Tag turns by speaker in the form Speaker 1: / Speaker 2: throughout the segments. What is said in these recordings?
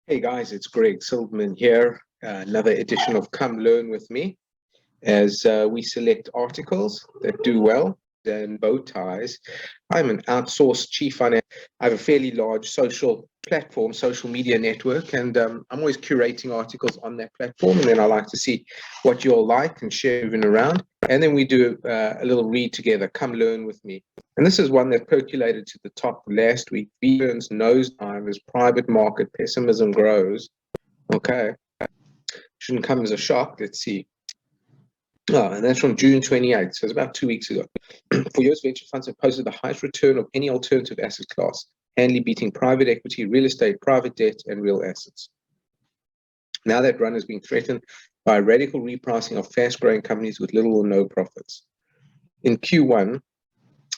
Speaker 1: Hey guys, it's Greg Silverman here. Another edition of Come Learn with Me as we select articles that do well and bow ties. I'm an outsourced chief financial. I have a fairly large social platform, social media network, and I'm always curating articles on that platform. And then I like to see what you all like and share moving around. And then we do a little read together. Come learn with me. And this is one that percolated to the top last week. Burns nosedive as private market pessimism grows. Okay, shouldn't come as a shock. Let's see. Oh, and that's from June 28th, so it's about 2 weeks ago. For US venture funds have posted the highest return of any alternative asset class, handily beating private equity, real estate, private debt, and real assets. Now that run is being threatened by a radical repricing of fast-growing companies with little or no profits. In Q1,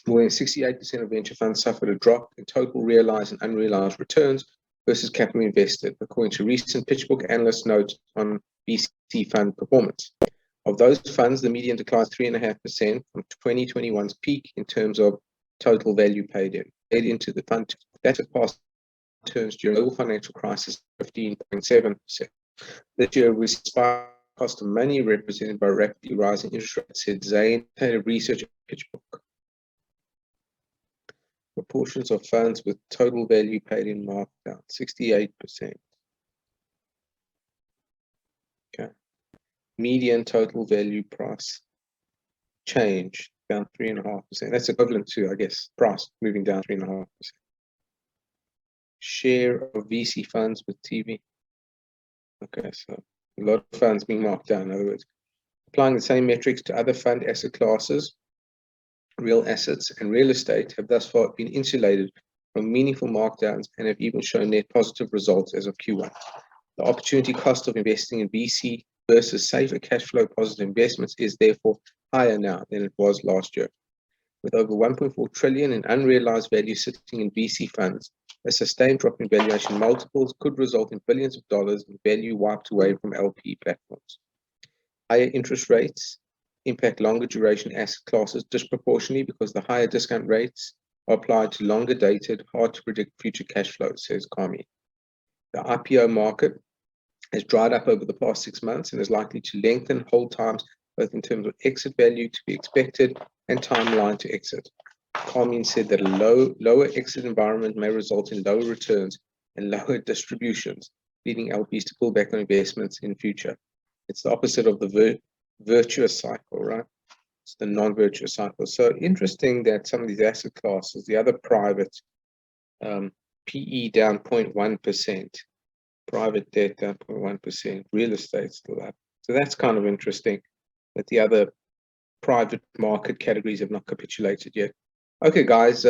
Speaker 1: more than 68% of venture funds suffered a drop in total realized and unrealized returns versus capital invested, according to recent PitchBook analyst notes on VC fund performance. Of those funds, the median declined 3.5% from 2021's peak in terms of total value paid into the fund. That surpassed returns during the global financial crisis, 15.7%. This year, we spiked cost of money represented by rapidly rising interest rates, said Zane, head of research at PitchBook. Proportions of funds with total value paid in markdown, 68%. Okay. Median total value price change down 3.5%. That's equivalent to, I guess, price moving down 3.5%. Share of VC funds with TV. Okay, so a lot of funds being marked down. In other words, applying the same metrics to other fund asset classes, real assets and real estate have thus far been insulated from meaningful markdowns and have even shown net positive results as of Q1. The opportunity cost of investing in VC versus safer cash flow positive investments is therefore higher now than it was last year. With over 1.4 trillion in unrealized value sitting in VC funds, a sustained drop in valuation multiples could result in billions of dollars in value wiped away from LP platforms. Higher interest rates impact longer duration asset classes disproportionately because the higher discount rates are applied to longer dated, hard to predict future cash flows, says Kami. The IPO market has dried up over the past 6 months and is likely to lengthen hold times, both in terms of exit value to be expected and timeline to exit. Carmine said that a lower exit environment may result in lower returns and lower distributions, leading LPs to pull back on investments in future. It's the opposite of the virtuous cycle, right? It's the non-virtuous cycle. So interesting that some of these asset classes, the other private, PE down 0.1%, private debt down 0.1%, real estate still up. So that's kind of interesting that the other private market categories have not capitulated yet. Okay, guys,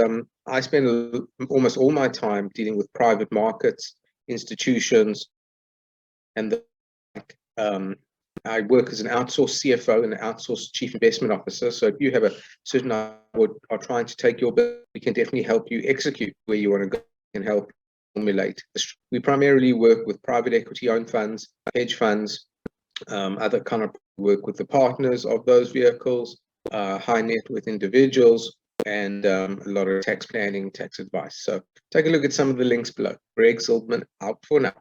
Speaker 1: I spend almost all my time dealing with private markets, institutions, and I work as an outsourced CFO and an outsourced chief investment officer. So if you have a certain or are trying to take your business, we can definitely help you execute where you want to go and help formulate. We primarily work with private equity-owned funds, hedge funds, other kind of work with the partners of those vehicles, high net worth individuals, and a lot of tax planning, tax advice. So take a look at some of the links below. Greg Silverman out for now.